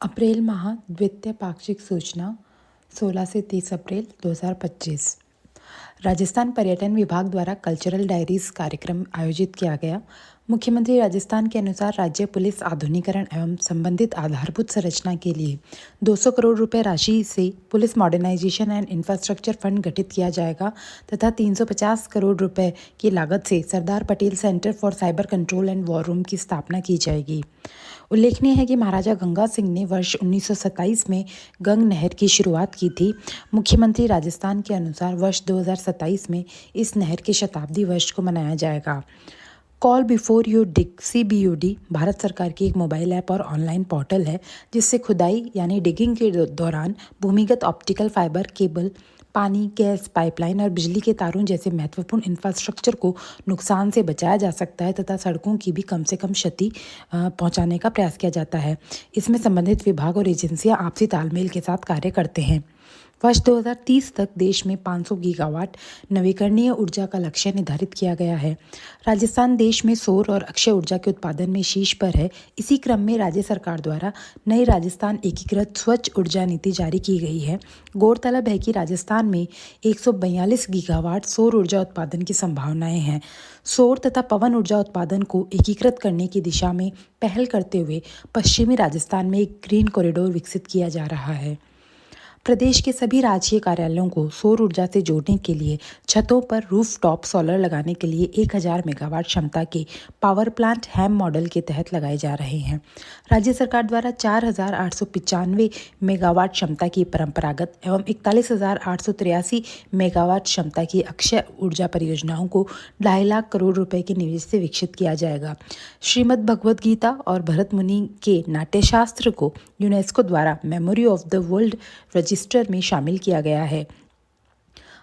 अप्रैल माह द्वितीय पाक्षिक सूचना 16 से 30 अप्रैल 2025। राजस्थान पर्यटन विभाग द्वारा कल्चरल डायरीज कार्यक्रम आयोजित किया गया। मुख्यमंत्री राजस्थान के अनुसार राज्य पुलिस आधुनिकीकरण एवं संबंधित आधारभूत संरचना के लिए 200 करोड़ रुपए राशि से police modernisation and infrastructure fund गठित किया जाएगा तथा 350 करोड़ रुपए की लागत से Sardar Patel centre for cyber control and war room की स्थापना की जाएगी। उल्लेखनीय है कि महाराजा गंगा सिंह ने वर्ष 1927 में गंग नहर की शुरुआत की थी। मुख्यमंत्री राजस्थान के अनुसार वर्ष 2027 में इस नहर के शताब्दी वर्ष को मनाया जाएगा। Call before you dig CBUD Bharat सरकार की एक मोबाइल ऐप और ऑनलाइन पोर्टल है जिससे खुदाई यानी डिगिंग के दौरान भूमिगत ऑप्टिकल फाइबर केबल, पानी, गैस पाइपलाइन और बिजली के तारों जैसे महत्वपूर्ण इंफ्रास्ट्रक्चर को नुकसान से बचाया जा सकता है तथा सड़कों की भी कम से कम क्षति पहुंचाने का प्रयास किया जाता है। इसमें संबंधित विभाग और एजेंसियां आपसी तालमेल के साथ कार्य करते हैं। वर्ष 2030 तक देश में 500 गीगावाट नवीकरणीय ऊर्जा का लक्ष्य निर्धारित किया गया है। राजस्थान देश में सौर और अक्षय ऊर्जा के उत्पादन में शीर्ष पर है। इसी क्रम में राज्य सरकार द्वारा नई राजस्थान एकीकृत स्वच्छ ऊर्जा नीति जारी की गई है। गौरतलब है कि राजस्थान में 142 गीगावाट सौर ऊर्जा उत्पादन की संभावनाएं हैं। सौर तथा पवन ऊर्जा उत्पादन को एकीकृत करने की दिशा में पहल करते हुए पश्चिमी राजस्थान में एक ग्रीन कॉरिडोर विकसित किया जा रहा है। प्रदेश के सभी राज्य कार्यालयों को सौर ऊर्जा से जोड़ने के लिए छतों पर रूफटॉप सोलर लगाने के लिए 1000 मेगावाट क्षमता के पावर प्लांट हैम मॉडल के तहत लगाए जा रहे हैं। राज्य सरकार द्वारा 4895 मेगावाट क्षमता की परंपरागत एवं 41,883 मेगावाट क्षमता की अक्षय ऊर्जा परियोजनाओं को 2.5 लाख करोड़ रुपए के निवेश से विकसित किया जाएगा। श्रीमद् भगवद गीता और भरत मुनि के नाट्यशास्त्र को यूनेस्को द्वारा memory of the world register में शामिल किया गया है।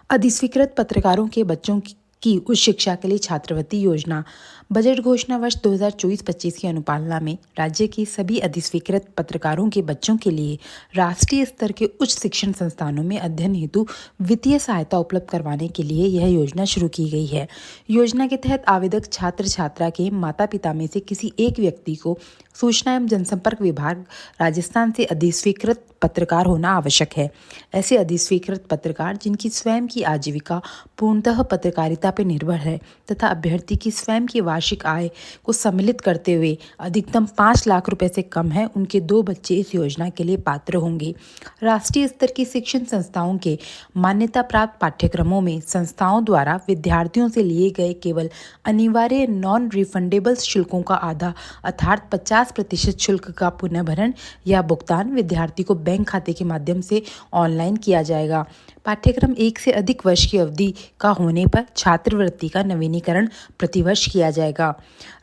अधिस्वीकृत पत्रकारों के बच्चों की उच्च शिक्षा के लिए छात्रवृत्ति योजना। बजट घोषणा वर्ष 2024-25 की अनुपालना में राज्य के सभी अधिस्वीकृत पत्रकारों के बच्चों के लिए राष्ट्रीय स्तर के उच्च शिक्षण संस्थानों में अध्ययन हेतु वित्तीय सहायता उपलब्ध करवाने के लिए यह योजना शुरू की गई है। योजना के तहत आवेदक छात्र छात्रा के माता पिता में से किसी एक व्यक्ति को सूचना एवं जनसंपर्क विभाग राजस्थान से अधिस्वीकृत पत्रकार होना आवश्यक है। ऐसे अधिस्वीकृत पत्रकार जिनकी स्वयं की आजीविका पूर्णतः पत्रकारिता पर निर्भर है तथा अभ्यर्थी की स्वयं की वार्षिक आय को सम्मिलित करते हुए अधिकतम 5 लाख रुपए से कम है, उनके 2 बच्चे इस योजना के लिए पात्र होंगे। राष्ट्रीय स्तर की शिक्षण संस्थाओं के मान्यता प्राप्त पाठ्यक्रमों में संस्थाओं द्वारा विद्यार्थियों से लिए गए केवल अनिवार्य नॉन रिफंडेबल शुल्कों का आधा अर्थात 50% शुल्क का पुनः भरण या भुगतान विद्यार्थी को बैंक खाते के माध्यम से ऑनलाइन किया जाएगा। पाठ्यक्रम 1 से अधिक वर्ष की अवधि का होने पर छात्रवृत्ति का नवीनीकरण प्रतिवर्ष किया जाएगा।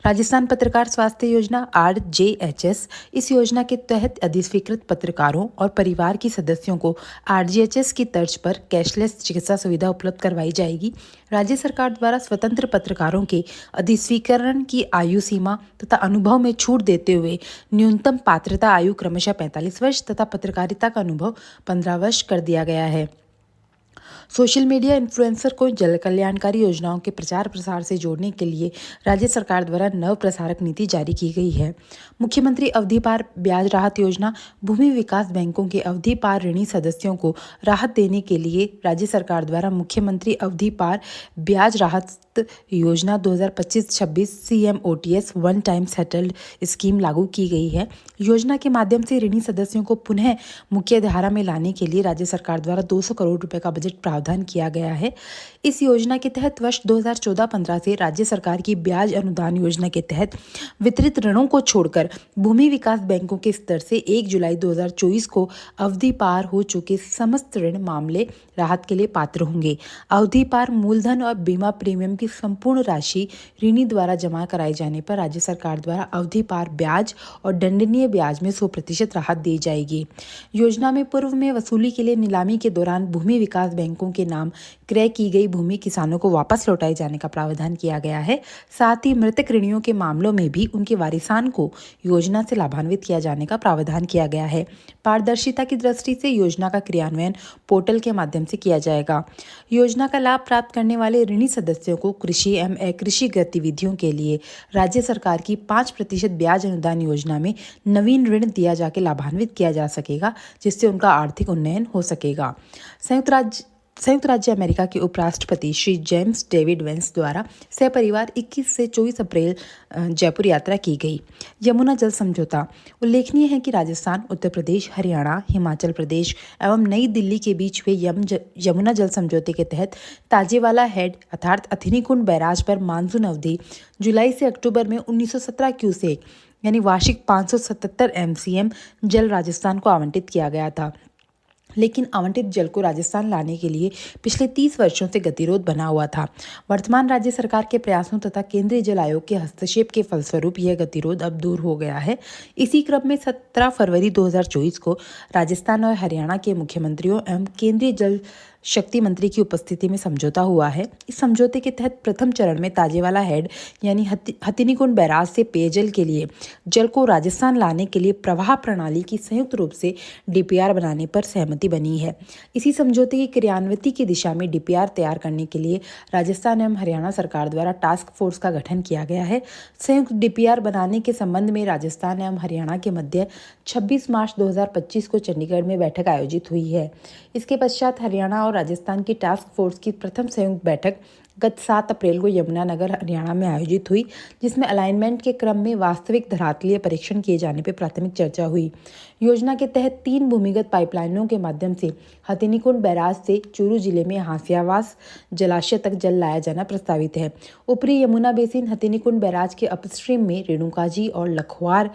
राजस्थान पत्रकार स्वास्थ्य योजना RJHS, इस योजना के तहत अधिस्वीकृत पत्रकारों और परिवार के सदस्यों को RJHS की तर्ज पर कैशलेस चिकित्सा सुविधा उपलब्ध करवाई जाएगी। राज्य सरकार द्वारा स्वतंत्र पत्रकारों के अधिस्वीकरण की आयु सीमा तथा अनुभव में छूट देते हुए न्यूनतम पात्रता आयु क्रमशः 45 वर्ष तथा पत्रकारिता का अनुभव 15 वर्ष कर दिया गया है। सोशल मीडिया इन्फ्लुएंसर को जन कल्याणकारी योजनाओं के प्रचार प्रसार से जोड़ने के लिए राज्य सरकार द्वारा नव प्रसारक नीति जारी की गई है। मुख्यमंत्री अवधि पार ब्याज राहत योजना। भूमि विकास बैंकों के अवधि पार ऋणी सदस्यों को राहत देने के लिए राज्य सरकार द्वारा मुख्यमंत्री अवधि पार ब्याज राहत योजना 2025-26 CMOTS one time settled scheme लागू की गई है। योजना के माध्यम से ऋणी सदस्यों को पुनः मुख्य धारा में लाने के लिए राज्य सरकार द्वारा 200 करोड़ रुपए का बजट प्रावधान किया गया है। इस योजना के तहत वर्ष 2014-15 से राज्य सरकार की ब्याज अनुदान योजना के तहत वितरित ऋणों को छोड़कर भूमि विकास बैंकों के स्तर से 1 जुलाई 2024 को अवधि पार हो चुके समस्त ऋण मामले राहत के लिए पात्र होंगे। अवधि पार मूलधन और बीमा प्रीमियम की संपूर्ण राशि ऋणी द्वारा जमा कराए जाने पर राज्य सरकार द्वारा अवधि पार ब्याज और दंडनीय ब्याज में 100% राहत दी जाएगी। योजना में पूर्व में वसूली के लिए नीलामी के दौरान भूमि विकास बैंकों के नाम क्रय की गई भूमि किसानों को वापस लौटाए जाने का प्रावधान किया गया है। साथ ही मृतक ऋणियों के मामलों में भी उनके वारिसान को योजना से लाभान्वित किया जाने का प्रावधान किया गया है। पारदर्शिता की दृष्टि से योजना का क्रियान्वयन पोर्टल के माध्यम से किया जाएगा। योजना का लाभ प्राप्त करने वाले ऋणी सदस्यों को कृषि एवं अकृषि गतिविधियों के लिए राज्य सरकार की 5% ब्याज अनुदान योजना में नवीन ऋण दिया जाके लाभान्वित किया जा सकेगा, जिससे उनका आर्थिक उन्नयन हो सकेगा। संयुक्त राज्य अमेरिका के उपराष्ट्रपति श्री जेम्स डेविड वेंस द्वारा सपरिवार 21 से 24 अप्रैल जयपुर यात्रा की गई। यमुना जल समझौता। उल्लेखनीय है कि राजस्थान, उत्तर प्रदेश, हरियाणा, हिमाचल प्रदेश एवं नई दिल्ली के बीच हुए यमुना जल समझौते के तहत ताजेवाला हेड अर्थात हथिनीकुंड बैराज पर मानसून अवधि जुलाई से अक्टूबर में 1917 क्यूसेक यानी वार्षिक 577 MCM जल राजस्थान को आवंटित किया गया था। लेकिन आवंटित जल को राजस्थान लाने के लिए पिछले 30 वर्षों से गतिरोध बना हुआ था। वर्तमान राज्य सरकार के प्रयासों तथा केंद्रीय जल आयोग के हस्तक्षेप के फलस्वरूप यह गतिरोध अब दूर हो गया है। इसी क्रम में 17 फरवरी 2024 को राजस्थान और हरियाणा के मुख्यमंत्रियों एवं केंद्रीय जल शक्ति मंत्री की उपस्थिति में समझौता हुआ है। इस समझौते के तहत प्रथम चरण में ताजेवाला हेड यानी हथिनीकुंड बैराज से पेयजल के लिए जल को राजस्थान लाने के लिए प्रवाह प्रणाली की संयुक्त रूप से DPR बनाने पर सहमति बनी है। इसी समझौते की क्रियान्विति की दिशा में DPR तैयार करने के लिए राजस्थान एवं हरियाणा सरकार द्वारा टास्क फोर्स का गठन किया गया है। संयुक्त DPR बनाने के संबंध में राजस्थान एवं हरियाणा के मध्य 26 मार्च 2025 को चंडीगढ़ में बैठक आयोजित हुई है। इसके पश्चात हरियाणा और राजस्थान की टास्क फोर्स की प्रथम संयुक्त बैठक गत 7 अप्रैल को यमुनानगर, हरियाणा में आयोजित हुई, जिसमें अलाइनमेंट के क्रम में वास्तविक धरातलीय परीक्षण किए जाने पर प्राथमिक चर्चा हुई। योजना के तहत 3 भूमिगत पाइपलाइनों के माध्यम से हथिनीकुंड बैराज से चूरू जिले में हांसियावास जलाशय तक जल लाया जाना प्रस्तावित है। ऊपरी यमुना बेसिन हथिनीकुंड बैराज के अपस्ट्रीम में रेणुकाजी और लखवार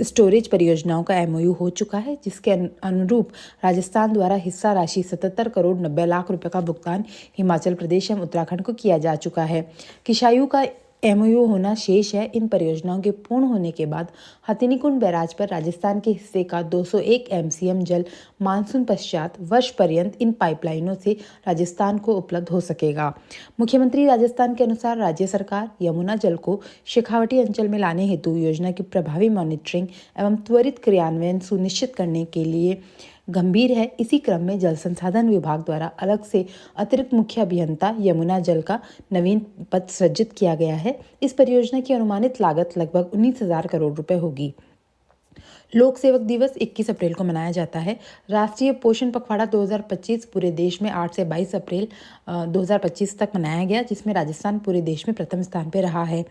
स्टोरेज परियोजनाओं का MOU हो चुका है, जिसके अनुरूप राजस्थान द्वारा हिस्सा राशि 77 करोड़ 90 लाख रुपए का भुगतान हिमाचल प्रदेश एवं उत्तराखंड को किया जा चुका है। किशायू का MOU होना शेष है। इन परियोजनाओं के पूर्ण होने के बाद हथिनीकुंड बैराज पर राजस्थान के हिस्से का 201 MCM जल मानसून पश्चात वर्ष पर्यंत इन पाइपलाइनों से राजस्थान को उपलब्ध हो सकेगा। मुख्यमंत्री राजस्थान के अनुसार राज्य सरकार यमुना जल को शेखावटी अंचल में लाने हेतु योजना की प्रभावी मॉनिटरिंग एवं त्वरित क्रियान्वयन सुनिश्चित करने के लिए गंभीर है। इसी क्रम में जल संसाधन विभाग द्वारा अलग से अतिरिक्त मुख्य अभियंता यमुना जल का नवीन पद सृजित किया गया है। इस परियोजना की अनुमानित लागत लगभग 19,000 करोड़ रुपए होगी। लोक सेवक दिवस 21 अप्रैल को मनाया जाता है। राष्ट्रीय पोषण पखवाड़ा 2025 पूरे देश में 8 से 22 अप्रैल 2025 तक मनाया गया, जिसमें राजस्थान पूरे देश में प्रथम स्थान पर रहा है।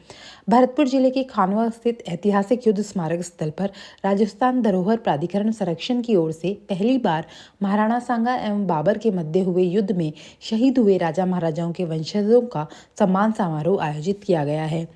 भरतपुर जिले के खानवा स्थित ऐतिहासिक युद्ध स्मारक स्थल पर राजस्थान धरोहर प्राधिकरण संरक्षण की ओर से पहली बार महाराणा सांगा एवं बाबर के मध्य हुए युद्ध में शहीद हुए राजा महाराजाओं के वंशजों का सम्मान समारोह आयोजित किया गया है।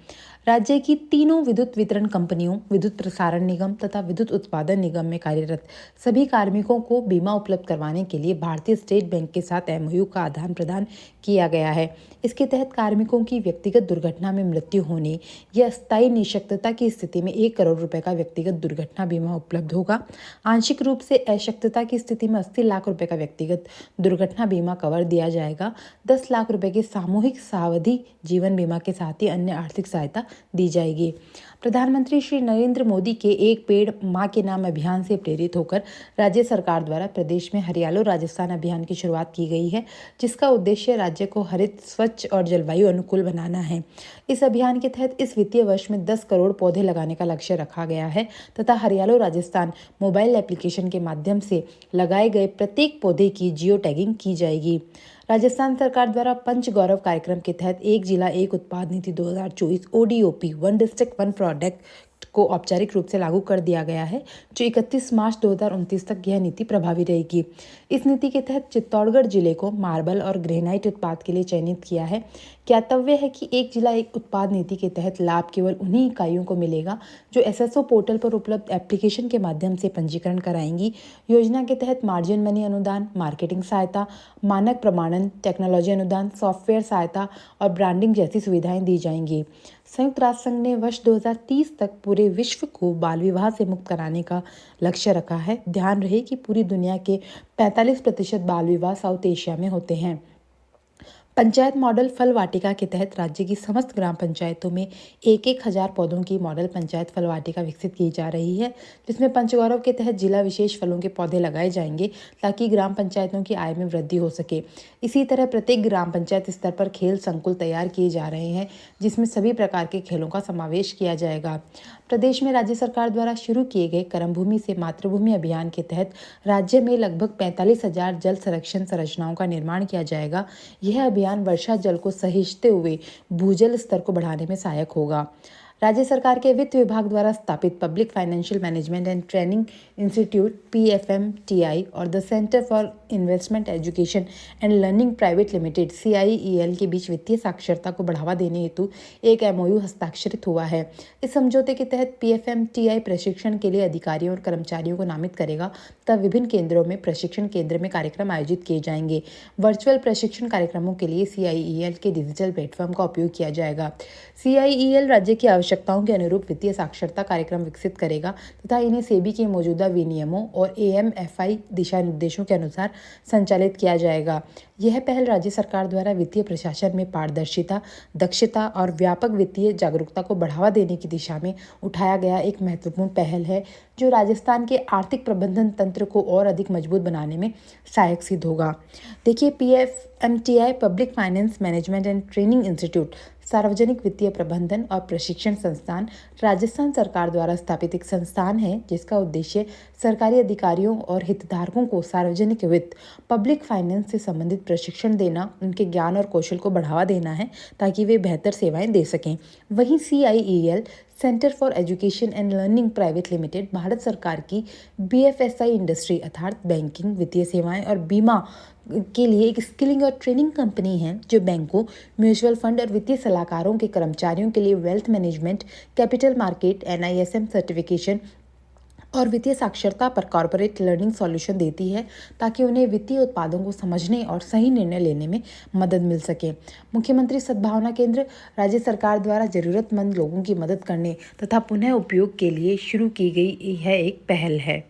राज्य की तीनों विद्युत वितरण कंपनियों, विद्युत प्रसारण निगम तथा विद्युत उत्पादन निगम में कार्यरत सभी कार्मिकों को बीमा उपलब्ध करवाने के लिए भारतीय स्टेट बैंक के साथ MOU का आदान प्रदान किया गया है। इसके तहत कार्मिकों की व्यक्तिगत दुर्घटना में मृत्यु होने या अस्थायी निःशक्तता की स्थिति में 1 करोड़ रुपए का व्यक्तिगत दुर्घटना बीमा उपलब्ध होगा। आंशिक रूप से अशक्तता की स्थिति में 80 लाख रुपए का व्यक्तिगत दुर्घटना बीमा कवर दिया जाएगा। 10 लाख रुपए के सामूहिक सावधि जीवन बीमा के साथ ही अन्य आर्थिक सहायता दी जाएगी। प्रधानमंत्री श्री नरेंद्र मोदी के एक पेड़ मां के नाम अभियान से प्रेरित होकर राज्य सरकार द्वारा प्रदेश में हरियालो राजस्थान अभियान की शुरुआत की गई है, जिसका उद्देश्य राज्य को हरित, स्वच्छ और जलवायु अनुकूल बनाना है। इस अभियान के तहत इस वित्तीय वर्ष में 10 करोड़ पौधे लगाने का लक्ष्य रखा गया है तथा हरियालो राजस्थान मोबाइल एप्लीकेशन के माध्यम से लगाए गए प्रत्येक पौधे की जियो टैगिंग की जाएगी। राजस्थान सरकार द्वारा पंच गौरव कार्यक्रम के तहत एक जिला एक उत्पाद नीति 2024 ODOP 1 डिस्ट्रिक्ट 1 प्रोडक्ट को औपचारिक रूप से लागू कर दिया गया है, जो 31 मार्च 2029 तक यह नीति प्रभावी रहेगी। इस नीति के तहत चित्तौड़गढ़ जिले को मार्बल और ग्रेनाइट उत्पाद के लिए चयनित किया है। ज्ञातव्य है कि एक जिला एक उत्पाद नीति के तहत लाभ केवल उन्हीं इकाइयों को मिलेगा जो SSO पोर्टल पर उपलब्ध एप्लीकेशन के माध्यम से पंजीकरण कराएंगी। योजना के तहत मार्जिन मनी अनुदान, मार्केटिंग सहायता, मानक प्रमाणन, टेक्नोलॉजी अनुदान, सॉफ्टवेयर सहायता और ब्रांडिंग जैसी सुविधाएं दी जाएंगी। संयुक्त राष्ट्र संघ ने वर्ष 2030 तक पूरे विश्व को बाल विवाह से मुक्त कराने का लक्ष्य रखा है। ध्यान रहे कि पूरी दुनिया के 45% बाल विवाह साउथ एशिया में होते हैं। पंचायत मॉडल फल वाटिका के तहत राज्य की समस्त ग्राम पंचायतों में 1,000 पौधों की मॉडल पंचायत फल वाटिका विकसित की जा रही है, जिसमें पंचगौरव के तहत जिला विशेष फलों के पौधे लगाए जाएंगे ताकि ग्राम पंचायतों की आय में वृद्धि हो सके। इसी तरह प्रत्येक ग्राम पंचायत स्तर पर खेल संकुल तैयार किए जा रहे हैं, जिसमें सभी प्रकार के खेलों का समावेश किया जाएगा। प्रदेश में राज्य सरकार द्वारा शुरू किए गए कर्मभूमि से मातृभूमि अभियान के तहत राज्य में लगभग 45,000 जल संरक्षण संरचनाओं का निर्माण किया जाएगा। यह अभियान वर्षा जल को सहेजते हुए भूजल स्तर को बढ़ाने में सहायक होगा। राज्य सरकार के वित्त विभाग द्वारा स्थापित public financial management and training institute PFMTI और the centre for investment education and learning private limited CIEL के बीच वित्तीय साक्षरता को बढ़ावा देने हेतु एक MOU हस्ताक्षरित हुआ है। इस समझौते के तहत PFMTI प्रशिक्षण के लिए अधिकारियों और कर्मचारियों को नामित करेगा तथा विभिन्न केंद्रों में प्रशिक्षण केंद्र में कार्यक्रम आयोजित किए जाएंगे। वर्चुअल प्रशिक्षण कार्यक्रमों के लिए CIEL के डिजिटल प्लेटफॉर्म का उपयोग किया जाएगा। CIEL राज्य की आवश्यकताओं के अनुरूप वित्तीय साक्षरता कार्यक्रम विकसित करेगा तथा इन्हें सेबी के मौजूदा विनियमों और AMFI दिशा निर्देशों के अनुसार संचालित किया जाएगा। यह पहल राज्य सरकार द्वारा वित्तीय प्रशासन में पारदर्शिता, दक्षता और व्यापक वित्तीय जागरूकता को बढ़ावा देने की दिशा में उठाया गया एक महत्वपूर्ण पहल है, जो राजस्थान के आर्थिक प्रबंधन तंत्र को और अधिक मजबूत बनाने में सहायक सिद्ध होगा। देखिए, PFMTI public finance management and training institute सार्वजनिक वित्तीय प्रबंधन और प्रशिक्षण संस्थान राजस्थान सरकार द्वारा स्थापित एक संस्थान है, जिसका उद्देश्य सरकारी अधिकारियों और हितधारकों को सार्वजनिक वित्त, पब्लिक फाइनेंस से संबंधित प्रशिक्षण देना, उनके ज्ञान और कौशल को बढ़ावा देना है ताकि वे बेहतर सेवाएं दे सकें। वहीं CIEL centre for education and learning private limited Bharat सरकार की BFSI इंडस्ट्री अर्थात बैंकिंग, वित्तीय सेवाएं और बीमा के लिए एक स्किलिंग और ट्रेनिंग कंपनी है, जो बैंकों, म्यूचुअल फंड और वित्तीय सलाहकारों के कर्मचारियों के लिए wealth management, capital market, NISM certification और वित्तीय साक्षरता पर कॉर्पोरेट लर्निंग सॉल्यूशन देती है ताकि उन्हें वित्तीय उत्पादों को समझने और सही निर्णय लेने में मदद मिल सके। मुख्यमंत्री सद्भावना केंद्र राज्य सरकार द्वारा जरूरतमंद लोगों की मदद करने तथा पुनः उपयोग के लिए शुरू की गई यह एक पहल है।